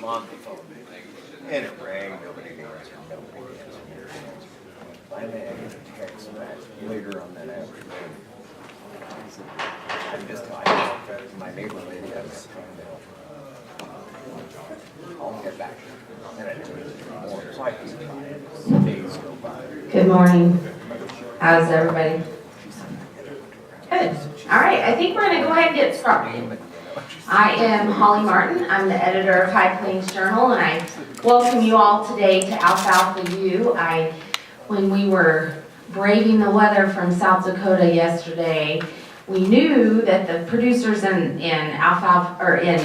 on the phone. And it rang, nobody answered, nobody answered. Finally, I get a text back later on that afternoon. I'm just telling you, my neighbor lady has I'll get back. And I do it more. So I keep days go by. Good morning. How's everybody? Good. All right, I think we're going to go ahead and get started. I am Holly Martin. I'm the editor of High Plains Journal, and I welcome you all today to Alfalfa U. When we were braving the weather from South Dakota yesterday, we knew that the producers in Alfalfa or in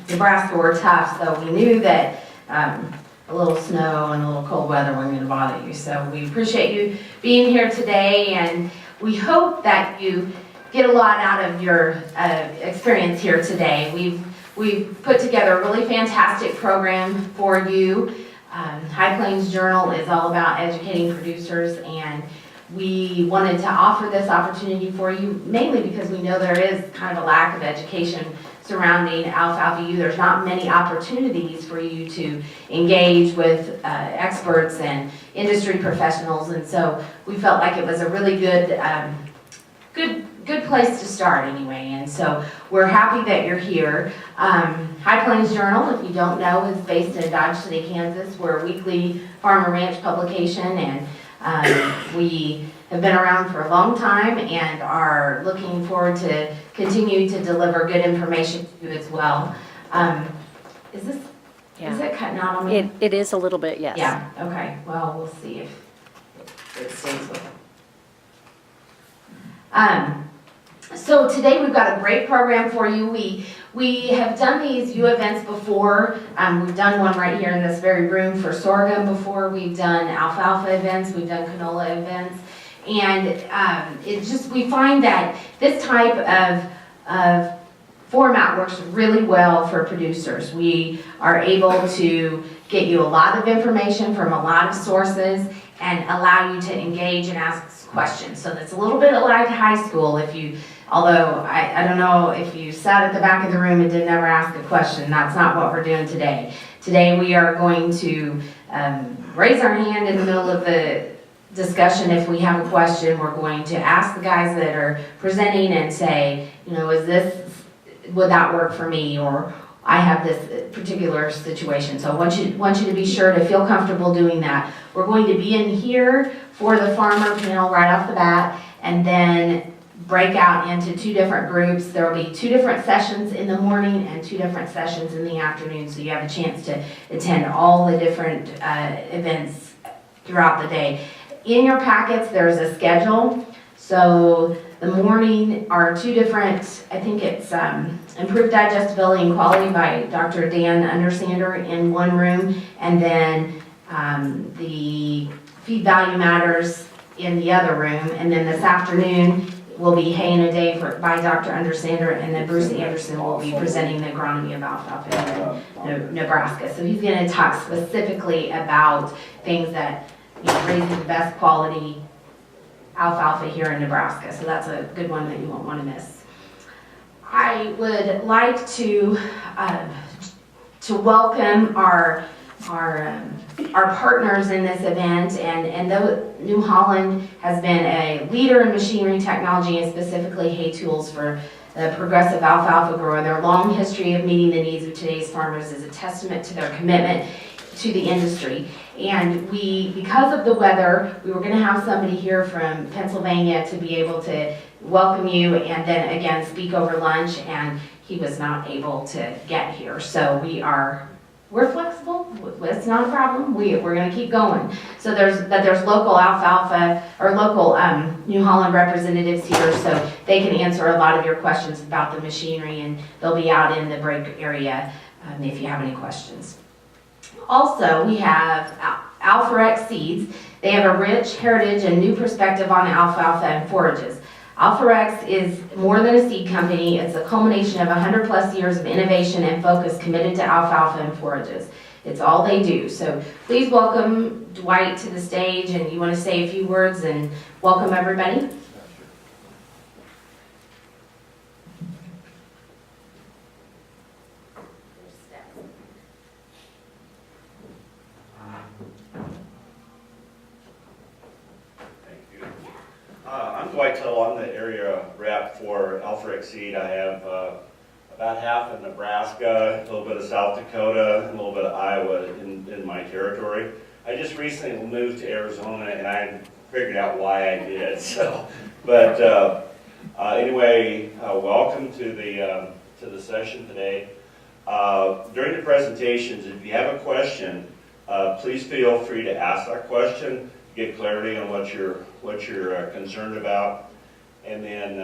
Nebraska were tough, so we knew that a little snow and a little cold weather weren't going to bother you. So we appreciate you being here today, and we hope that you get a lot out of your experience here today. We've put together a really fantastic program for you. High Plains Journal is all about educating producers, and we wanted to offer this opportunity for you mainly because we know there is kind of a lack of education surrounding Alfalfa U. There's not many opportunities for you to engage with experts and industry professionals, and so we felt like it was a really good place to start anyway, and so we're happy that you're here. High Plains Journal, if you don't know, is based in Dodge City, Kansas. We're a weekly farm and ranch publication, and we have been around for a long time and are looking forward to continue to deliver good information to you as well. Is it cutting out on me? It is a little bit, yes. Yeah, okay. Well, we'll see if it stays with it. So today we've got a great program for you. We have done these U events before. We've done one right here in this very room for sorghum before. We've done alfalfa events. We've done canola events. And we find that this type of format works really well for producers. We are able to get you a lot of information from a lot of sources and allow you to engage and ask questions. So that's a little bit like high school. Although I don't know if you sat at the back of the room and didn't ever ask a question, that's not what we're doing today. Today we are going to raise our hand in the middle of the discussion if we have a question. We're going to ask the guys that are presenting and say, would that work for me? Or I have this particular situation. So I want you to be sure to feel comfortable doing that. We're going to be in here for the farmer panel right off the bat, and then break out into two different groups. There will be two different sessions in the morning and two different sessions in the afternoon, so you have a chance to attend all the different events throughout the day. In your packets, there's a schedule. So the morning are two different, I think it's Improved Digestibility and Quality by Dr. Dan Undersander in one room, and then the Feed Value Matters in the other room. And then this afternoon will be Hay in a Day by Dr. Undersander, and then Bruce Anderson will be presenting the agronomy of alfalfa in Nebraska. So he's going to talk specifically about things that raising the best quality alfalfa here in Nebraska. So that's a good one that you won't want to miss. I would like to welcome our partners in this event, and though New Holland has been a leader in machinery technology and specifically hay tools for the progressive alfalfa grower, their long history of meeting the needs of today's farmers is a testament to their commitment to the industry. And because of the weather, we were going to have somebody here from Pennsylvania to be able to welcome you and then again speak over lunch, and he was not able to get here. So we're flexible. It's not a problem. We're going to keep going. So there's local alfalfa or local New Holland representatives here, so they can answer a lot of your questions about the machinery, and they'll be out in the break area if you have any questions. Also, we have Alpharex seeds. They have a rich heritage and new perspective on alfalfa and forages. Alpharex is more than a seed company. It's a culmination of 100 plus years of innovation and focus committed to alfalfa and forages. It's all they do. So please welcome Dwight to the stage, and you want to say a few words and welcome everybody. Whitetail. I'm the area rep for Alfalfa Seed. I have about half of Nebraska, a little bit of South Dakota, and a little bit of Iowa in my territory. I just recently moved to Arizona, and I figured out why I did. So, but anyway, welcome to the session today. During the presentations, if you have a question, please feel free to ask that question, get clarity on what you're concerned about, and then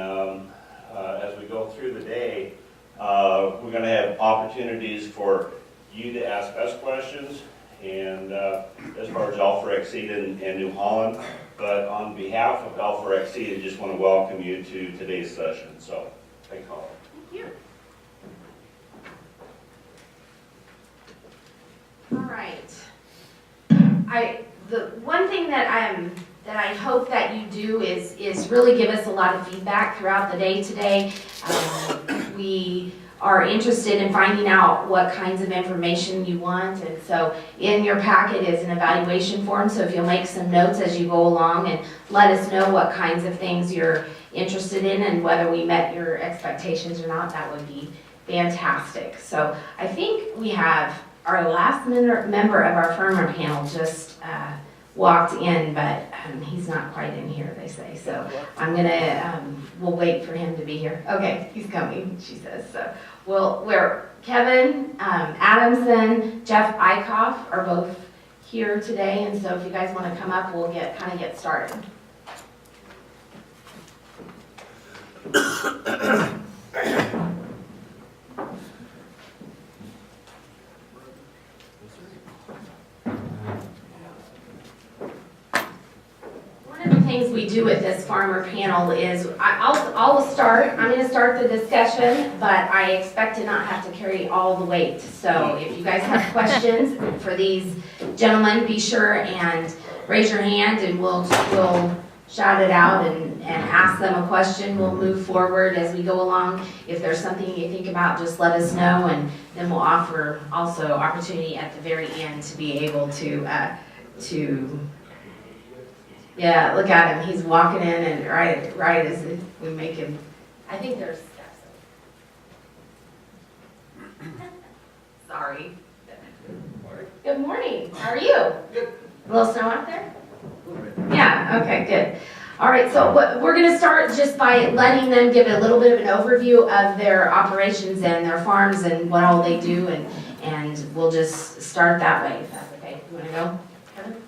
as we go through the day, we're going to have opportunities for you to ask us questions, and as far as Alfalfa Seed and New Holland. But on behalf of Alfalfa Seed, I just want to welcome you to today's session. So, thank you. Thank you. All right. The one thing that I hope that you do is really give us a lot of feedback throughout the day today. We are interested in finding out what kinds of information you want, and so in your packet is an evaluation form, so if you'll make some notes as you go along and let us know what kinds of things you're interested in and whether we met your expectations or not, that would be fantastic. So I think we have our last member of our farmer panel just walked in, but he's not quite in here, they say. So I'm gonna, we'll wait for him to be here. Okay, he's coming, she says. So we're Kevin Adamson, Jeff Eichhoff are both here today, and so if you guys want to come up, we'll kind of get started. Things we do with this farmer panel is I'll start. I'm going to start the discussion, but I expect to not have to carry all the weight. So if you guys have questions for these gentlemen, be sure and raise your hand, and we'll shout it out and ask them a question. We'll move forward as we go along. If there's something you think about, just let us know, and then we'll offer also opportunity at the very end to be able to yeah, look at him. He's walking in, and right as we make him. I think there's steps. Sorry. Good morning. How are you? Good. A little snow out there? Yeah, okay, good. All right, so we're going to start just by letting them give a little bit of an overview of their operations and their farms and what all they do, and we'll just start that way, if that's okay. You want to go, Kevin?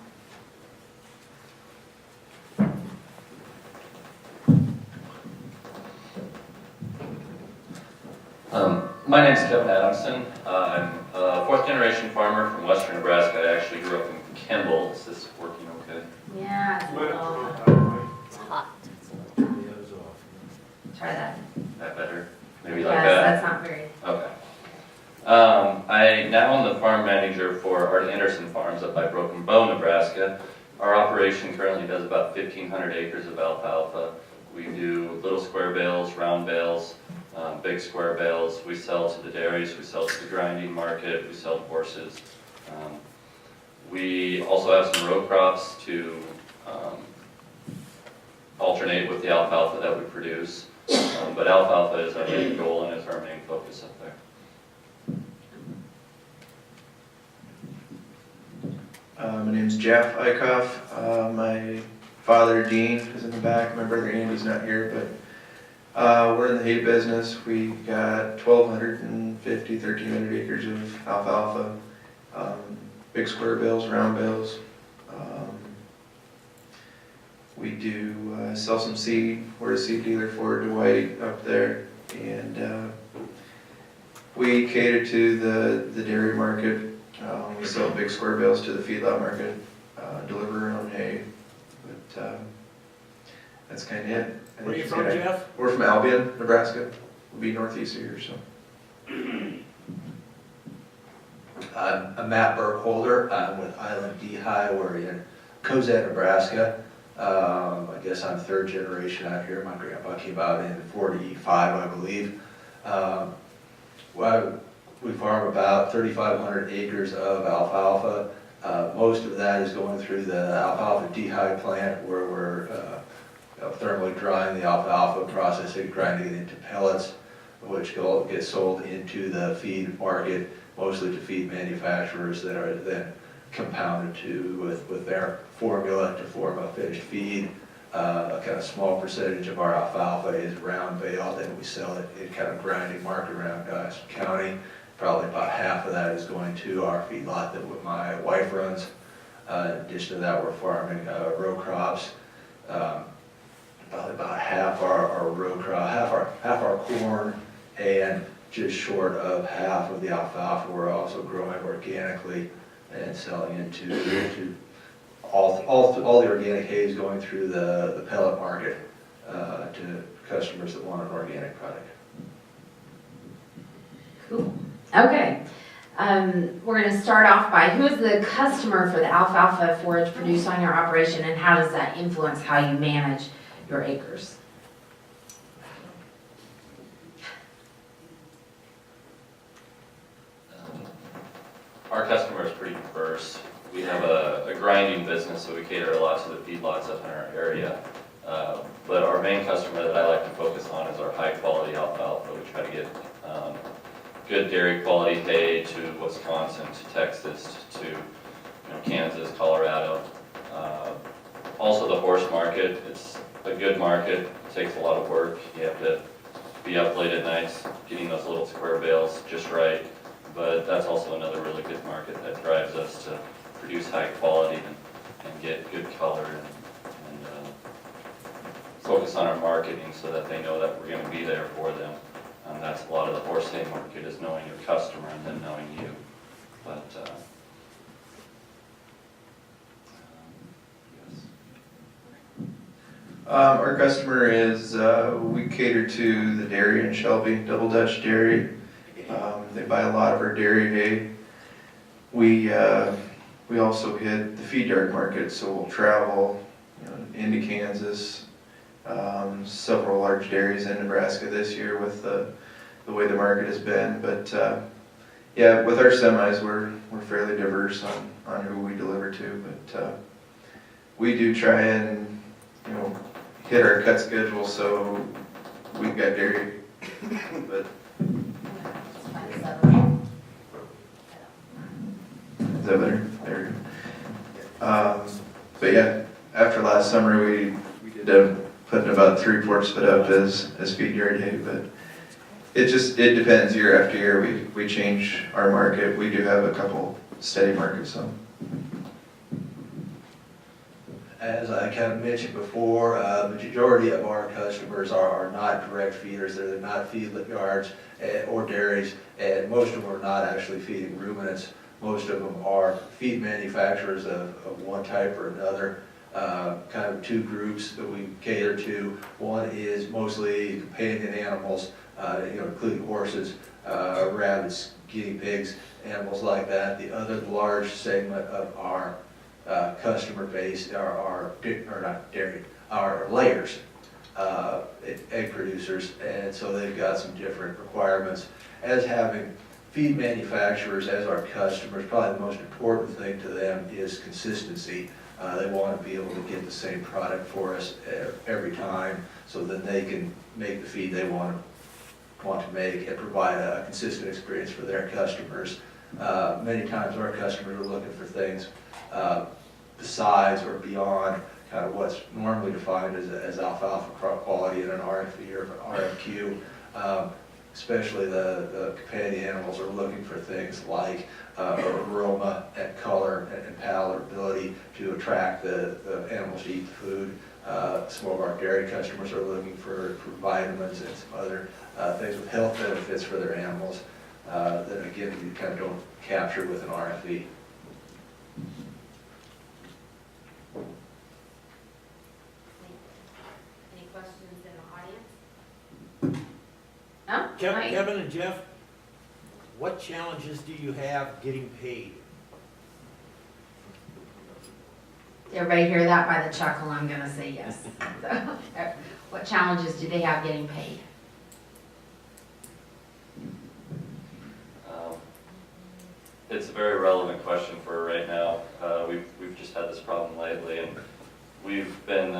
My name's Kevin Adamson. I'm a fourth generation farmer from western Nebraska. I actually grew up in Kimball. Is this working okay? Yeah, it's hot. Try that. That better? Maybe like yes, that? That's not very. Okay. I now am the farm manager for Art Anderson Farms up by Broken Bow, Nebraska. Our operation currently does about 1,500 acres of alfalfa. We do little square bales, round bales, big square bales. We sell to the dairies, we sell to the grinding market, we sell to horses. We also have some row crops to alternate with the alfalfa that we produce. But alfalfa is our main goal and is our main focus up there. My name's Jeff Eichhoff. My father, Dean, is in the back. My brother, Andy's not here, but we're in the hay business. We got 1,300 acres of alfalfa, big square bales, round bales. We do sell some seed. We're a seed dealer for Dwight up there, and we cater to the dairy market. We sell big square bales to the feedlot market, deliver our own hay, but that's kind of it. Where are you from, Jeff? We're from Albion, Nebraska. We'll be northeast of here, so. I'm Matt Burkholder. I'm with Island D-High. We're in Cozad, Nebraska. I guess I'm third generation out here. My grandpa came out in 45, I believe. We farm about 3,500 acres of alfalfa. Most of that is going through the Alfalfa D-High plant, where we're thermally drying the alfalfa, processing, grinding it into pellets, which get sold into the feed market, mostly to feed manufacturers that are then compounded with their formula to form a finished feed. A kind of small percentage of our alfalfa is round baled, and we sell it in kind of grinding market around Dawson County. Probably about half of that is going to our feedlot that my wife runs. In addition to that, we're farming row crops. Probably about half our row crop, half our corn, and just short of half of the alfalfa we're also growing organically and selling into all the organic hay is going through the pellet market to customers that want an organic product. Cool. Okay. We're going to start off by who is the customer for the alfalfa forage produced on your operation, and how does that influence how you manage your acres? Our customer is pretty diverse. We have a grinding business, so we cater a lot to the feedlots up in our area. But our main customer that I like to focus on is our high-quality alfalfa. We try to get good dairy quality hay to Wisconsin, to Texas, to Kansas, Colorado. Also the horse market, it's a good market. It takes a lot of work. You have to be up late at nights getting those little square bales just right. But that's also another really good market that drives us to produce high quality and get good color and focus on our marketing so that they know that we're going to be there for them. That's a lot of the horse hay market, is knowing your customer and then knowing you. But yes. Our customer is, we cater to the dairy in Shelby, Double Dutch Dairy. They buy a lot of our dairy hay. We also hit the feed yard market, so we'll travel into Kansas, several large dairies in Nebraska this year with the way the market has been. But yeah, with our semis, we're fairly diverse on who we deliver to. But we do try and hit our cut schedule, so we've got dairy. But is that better? There. But yeah, after last summer, we did end up putting about 3/4 of it up as feed yard hay, but it depends year after year. We change our market. We do have a couple steady markets, so. As I kind of mentioned before, the majority of our customers are not direct feeders. They're not feed yards or dairies, and most of them are not actually feeding ruminants. Most of them are feed manufacturers of one type or another. Kind of two groups that we cater to. One is mostly companion animals, including horses, rabbits, guinea pigs, animals like that. The other large segment of our customer base are layers, egg producers, and so they've got some different requirements. As having feed manufacturers as our customers, probably the most important thing to them is consistency. They want to be able to get the same product for us every time, so that they can make the feed they want to make and provide a consistent experience for their customers. Many times our customers are looking for things besides or beyond kind of what's normally defined as alfalfa crop quality in an RFE or an RFQ. Especially the companion animals are looking for things like aroma and color and palatability to attract the animals to eat the food. Some of our dairy customers are looking for vitamins and some other things with health benefits for their animals that again we kind of don't capture with an RFE. Any questions in the audience? No? Kevin and Jeff, what challenges do you have getting paid? Everybody hear that by the chuckle? I'm going to say yes. So, what challenges do they have getting paid? It's a very relevant question for right now. We've just had this problem lately, and we've been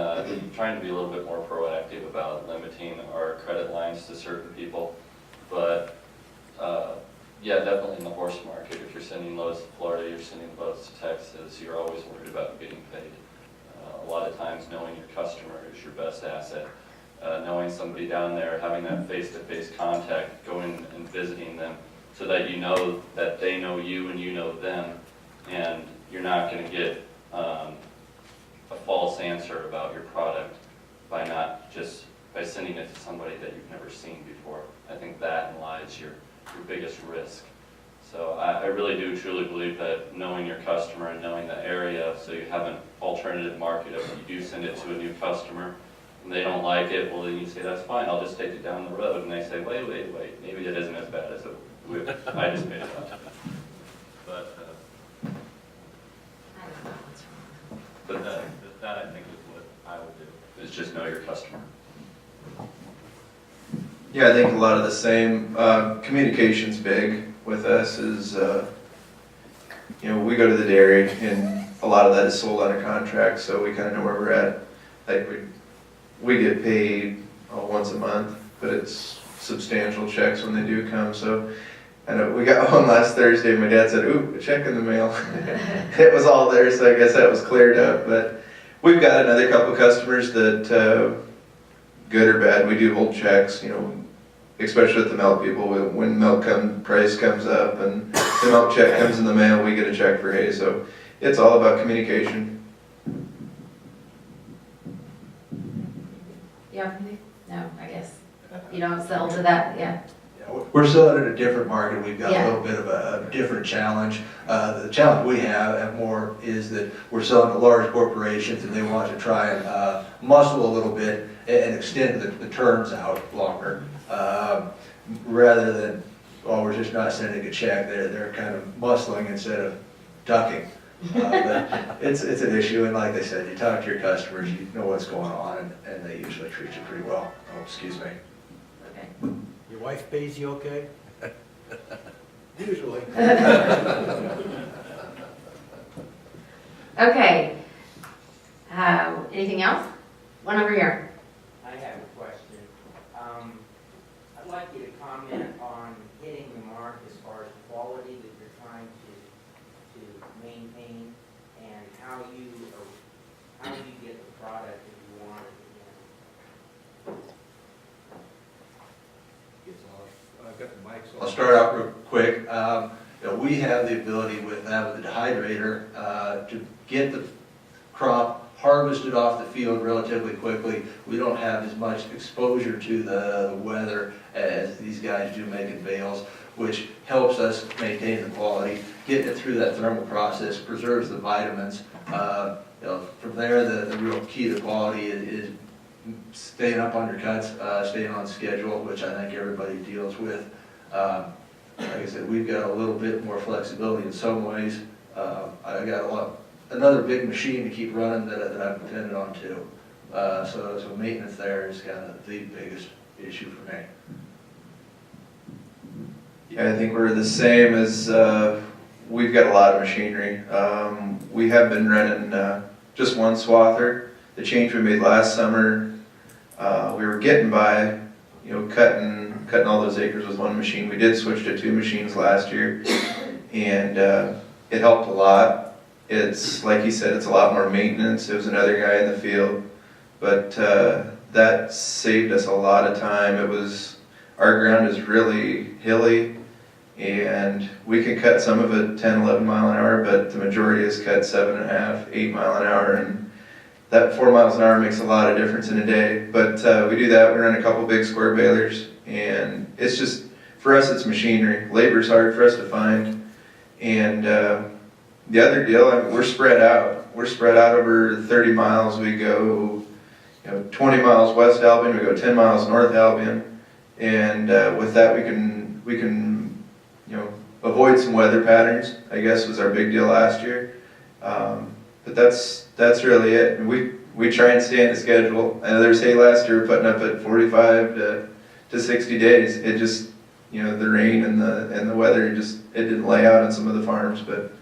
trying trying to be a little bit more proactive about limiting our credit lines to certain people. But yeah, definitely in the horse market, if you're sending loads to Florida, you're sending loads to Texas, you're always worried about getting paid. A lot of times knowing your customer is your best asset. Knowing somebody down there, having that face-to-face contact, going and visiting them so that you know that they know you and you know them, and you're not going to get a false answer about your product by sending it to somebody that you've never seen before. I think that lies your biggest risk. So I really do truly believe that knowing your customer and knowing the area, so you have an alternative market. If you do send it to a new customer and they don't like it, well then you say, that's fine, I'll just take it down the road. And they say, wait, maybe that isn't as bad as I just made it up. But I don't know what's wrong. But that I think is what I would do, is just know your customer. Yeah, I think a lot of the same, communication's big with us is, we go to the dairy and a lot of that is sold under contract, so we kind of know where we're at. Like we get paid once a month, but it's substantial checks when they do come, so. I know we got one last Thursday, my dad said, ooh, a check in the mail. It was all there, so I guess that was cleared up, but we've got another couple customers that, good or bad, we do hold checks, especially with the milk people. When milk price comes up and the milk check comes in the mail, we get a check for hay. So it's all about communication. Yeah, no, I guess you don't sell to that, yeah. We're still in a different market. We've got Yeah. a little bit of a different challenge. The challenge we have more is that we're selling to large corporations and they want to try and muscle a little bit and extend the terms out longer. Rather than, we're just not sending a check, they're kind of muscling instead of ducking. But it's an issue, and like they said, you talk to your customers, you know what's going on, and they usually treat you pretty well. Oh, excuse me. Okay. Your wife pays you okay? Usually. Okay. Anything else? One over here. I have a question. I'd like you to comment on hitting the mark as far as quality that you're trying to maintain, and how you get the product that you want at the end. I've got the mics on. I'll start out real quick. We have the ability with the dehydrator to get the crop harvested off the field relatively quickly. We don't have as much exposure to the weather as these guys do making bales, which helps us maintain the quality. Getting it through that thermal process preserves the vitamins. From there, the real key to quality is staying up on your cuts, staying on schedule, which I think everybody deals with. Like I said, we've got a little bit more flexibility in some ways. I got another big machine to keep running that I'm dependent on too. So maintenance there is kind of the biggest issue for me. Yeah, I think we're the same as, we've got a lot of machinery. We have been running just one swather. The change we made last summer, we were getting by, cutting all those acres with one machine. We did switch to 2 machines last year, and it helped a lot. It's, like you said, it's a lot more maintenance. It was another guy in the field, but that saved us a lot of time. Our ground is really hilly, and we can cut some of it 10, 11 mile an hour, but the majority is cut 7.5, 8 mile an hour, and that 4 miles an hour makes a lot of difference in a day. But we do that. We run a couple big square balers, and it's just, for us, it's machinery. Labor's hard for us to find, and the other deal, we're spread out. We're spread out over 30 miles. We go 20 miles west Albion, we go 10 miles north Albion, and with that we can avoid some weather patterns, I guess was our big deal last year. But that's really it. We try and stay on the schedule. I know there's hay last year putting up at 45 to 60 days. It just, the rain and the weather, it didn't lay out on some of the farms, but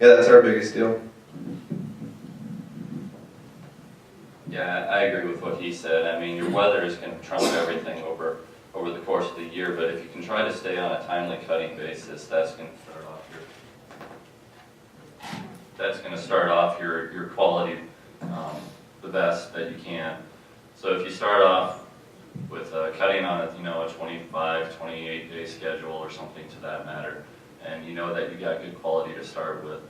yeah, that's our biggest deal. Yeah, I agree with what he said. I mean, your weather is going to trump everything over the course of the year, but if you can try to stay on a timely cutting basis, that's going to start off your quality the best that you can. So if you start off with cutting on a 25, 28 day schedule or something to that matter, and you know that you got good quality to start with,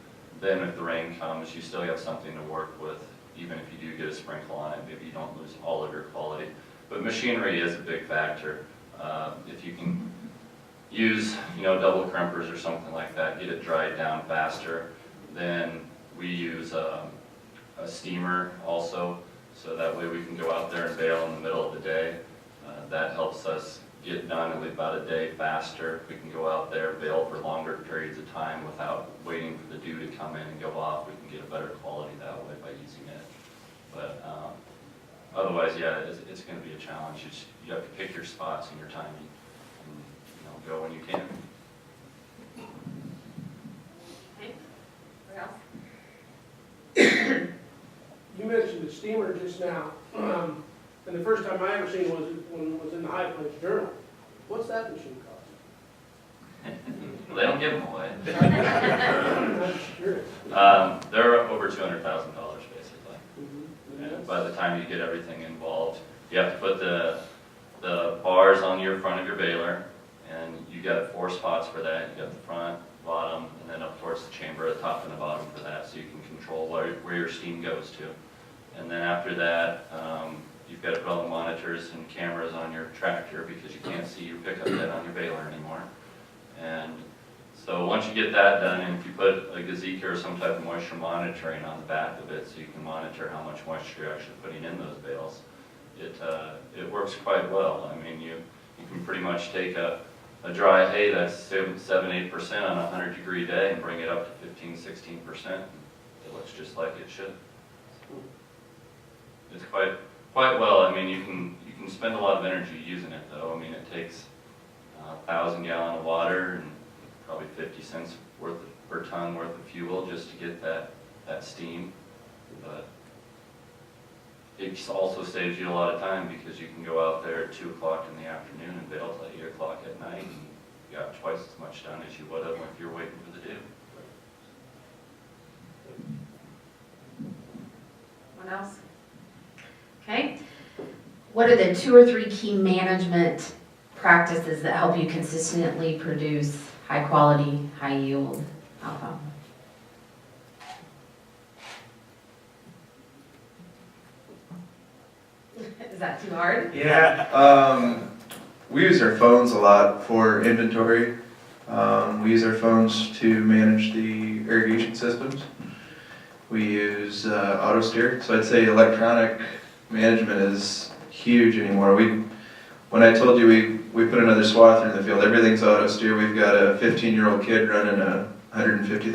then if the rain comes, you still have something to work with. Even if you do get a sprinkle on it, maybe you don't lose all of your quality. But machinery is a big factor. If you can use double crimpers or something like that, get it dried down faster. Then we use a steamer also, so that way we can go out there and bale in the middle of the day. That helps us get done in about a day faster. We can go out there, bale for longer periods of time without waiting for the dew to come in and go off. We can get a better quality that way by using it. But otherwise, yeah, it's going to be a challenge. You have to pick your spots and your timing, and go when you can. Okay. What else? You mentioned the steamer just now, and the first time I ever seen was when it was in the High Plains Journal. What's that machine cost? Well, they don't give them away. I'm not sure. They're over $200,000 basically. Mm-hmm. And by the time you get everything involved, you have to put the bars on your front of your baler, and you got 4 spots for that. You got the front, bottom, and then up towards the chamber at the top and the bottom for that, so you can control where your steam goes to. And then after that, you've got to put all the monitors and cameras on your tractor because you can't see your pickup head on your baler anymore. And so once you get that done, and if you put a gazebo or some type of moisture monitoring on the back of it so you can monitor how much moisture you're actually putting in those bales, it works quite well. I mean, you can pretty much take a dry hay that's 7-8% on a 100-degree day and bring it up to 15-16%. It looks just like it should. It's quite well. I mean, you can spend a lot of energy using it, though. I mean, it takes 1,000 gallons of water and probably 50 cents per ton worth of fuel just to get that steam. But it also saves you a lot of time because you can go out there at 2 o'clock in the afternoon and bale till 8 o'clock at night, and you got twice as much done as you would have if you're waiting for the dew. What else? Okay. What are the 2 or 3 key management practices that help you consistently produce high quality, high yield alfalfa? Is that too hard? Yeah. We use our phones a lot for inventory. We use our phones to manage the irrigation systems. We use auto steer. So I'd say electronic management is huge anymore. When I told you we put another swather in the field, everything's auto steer. We've got a 15-year-old kid running a $150,000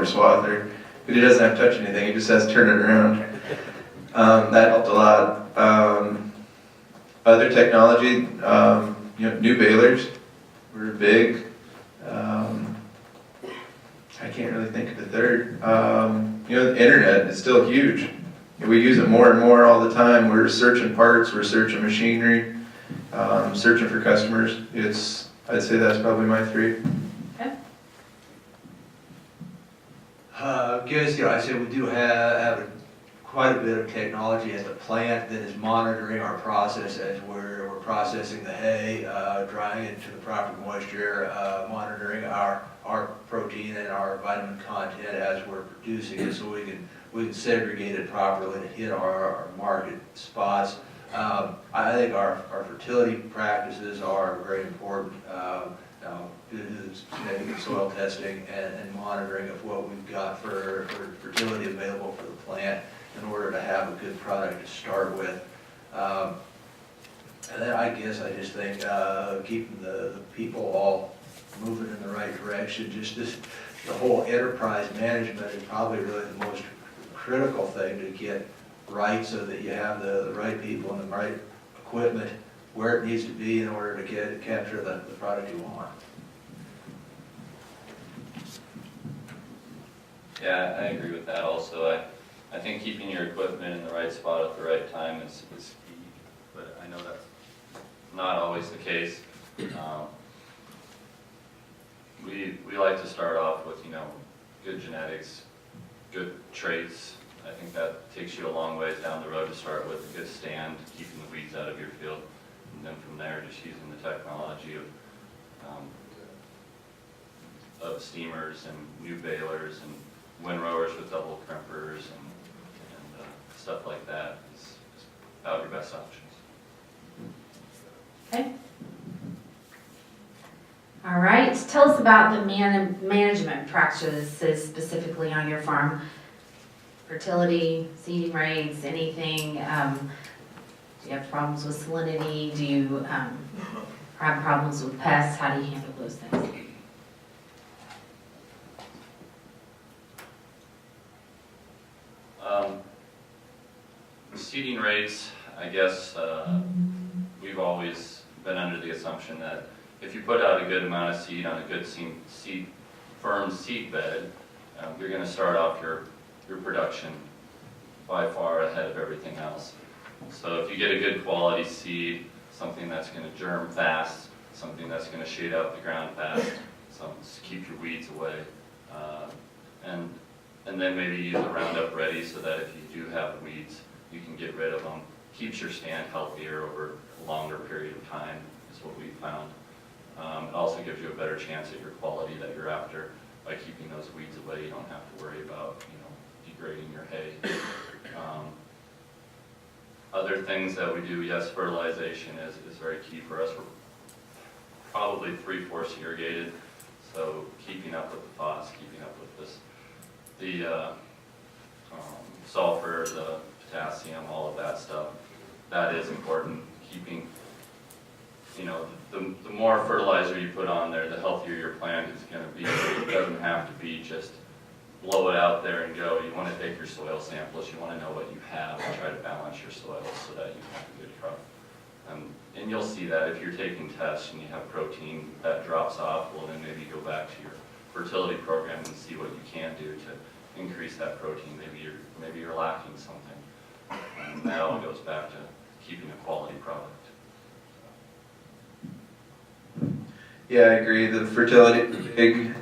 swather, but he doesn't have to touch anything. He just has to turn it around. That helped a lot. Other technology, new balers were big. I can't really think of the third. The internet is still huge. We use it more and more all the time. We're searching parts, we're searching machinery, searching for customers. I'd say that's probably my 3. Okay. Guess, I said we do have quite a bit of technology at the plant that is monitoring our process as we're processing the hay, drying it to the proper moisture, monitoring our protein and our vitamin content as we're producing it, so we can segregate it properly to hit our market spots. I think our fertility practices are very important. Genetic soil testing and monitoring of what we've got for fertility available for the plant in order to have a good product to start with. And then I guess I just think keeping the people all moving in the right direction, the whole enterprise management is probably really the most critical thing to get right, so that you have the right people and the right equipment where it needs to be in order to capture the product you want. Yeah, I agree with that also. I think keeping your equipment in the right spot at the right time is key. I know that's not always the case. We like to start off with, good genetics, good traits. I think that takes you a long ways down the road to start with, a good stand, keeping the weeds out of your field. And then from there, just using the technology of steamers and new balers and windrowers with double crimpers and stuff like that is about your best options. Okay. All right, tell us about the management practices specifically on your farm. Fertility, seeding rates, anything. Do you have problems with salinity? Do you have problems with pests? How do you handle those things? Seeding rates, I guess, we've always been under the assumption that if you put out a good amount of seed on a good firm seed bed, you're going to start off your production by far ahead of everything else. So if you get a good quality seed, something that's going to germ fast, something that's going to shade out the ground fast, to keep your weeds away, and then maybe use a Roundup Ready so that if you do have weeds, you can get rid of them. Keeps your stand healthier over a longer period of time, is what we've found. It also gives you a better chance at your quality that you're after by keeping those weeds away. You don't have to worry about, degrading your hay. Other things that we do, yes, fertilization is very key for us. We're probably 3/4 irrigated, so keeping up with the phos, keeping up with the sulfur, the potassium, all of that stuff, that is important. Keeping, the more fertilizer you put on there, the healthier your plant is going to be. It doesn't have to be just blow it out there and go. You want to take your soil samples, you want to know what you have and try to balance your soil so that you have a good crop. And you'll see that if you're taking tests and you have protein that drops off, well then maybe go back to your fertility program and see what you can do to increase that protein. Maybe you're lacking something. And that all goes back to keeping a quality product. Yeah, I agree. The fertility is big.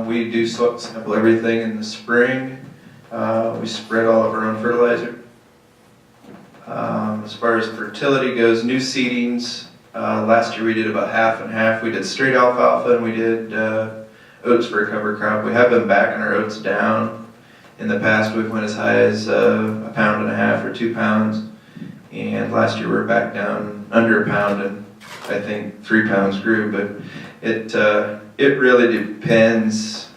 We do soil sample everything in the spring. We spread all of our own fertilizer. As far as fertility goes, new seedings. Last year we did about half and half. We did straight alfalfa and we did oats for a cover crop. We have been backing our oats down. In the past we've went as high as 1.5 pounds or 2 pounds. And last year we were back down under 1 pound and I think 3 pounds grew. But it really depends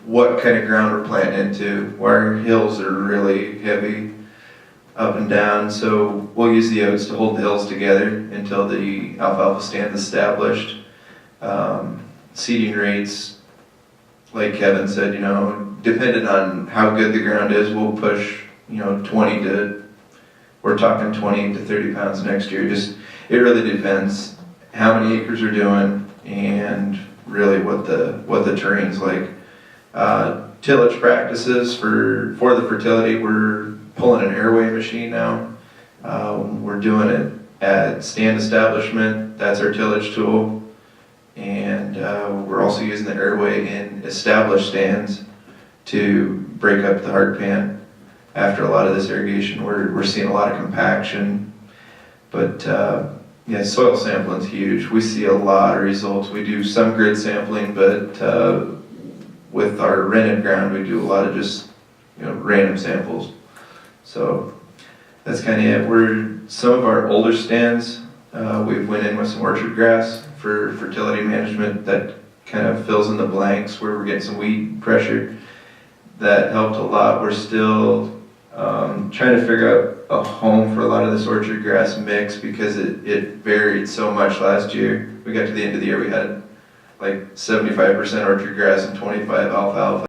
what kind of ground we're planting into. Our hills are really heavy up and down, so we'll use the oats to hold the hills together until the alfalfa stand is established. Seeding rates, like Kevin said, depending on how good the ground is, we'll push, we're talking 20 to 30 pounds next year. It really depends how many acres we're doing and really what the terrain's like. Tillage practices for the fertility, we're pulling an airway machine now. We're doing it at stand establishment. That's our tillage tool. And we're also using the airway in established stands to break up the hard pan. After a lot of this irrigation, we're seeing a lot of compaction. But yeah, soil sampling is huge. We see a lot of results. We do some grid sampling, but with our rented ground, we do a lot of just random samples. So that's kind of it. Some of our older stands, we've went in with some orchard grass for fertility management that kind of fills in the blanks where we're getting some weed pressure. That helped a lot. We're still trying to figure out a home for a lot of this orchard grass mix because it varied so much last year. We got to the end of the year, we had like 75% orchard grass and 25 alfalfa.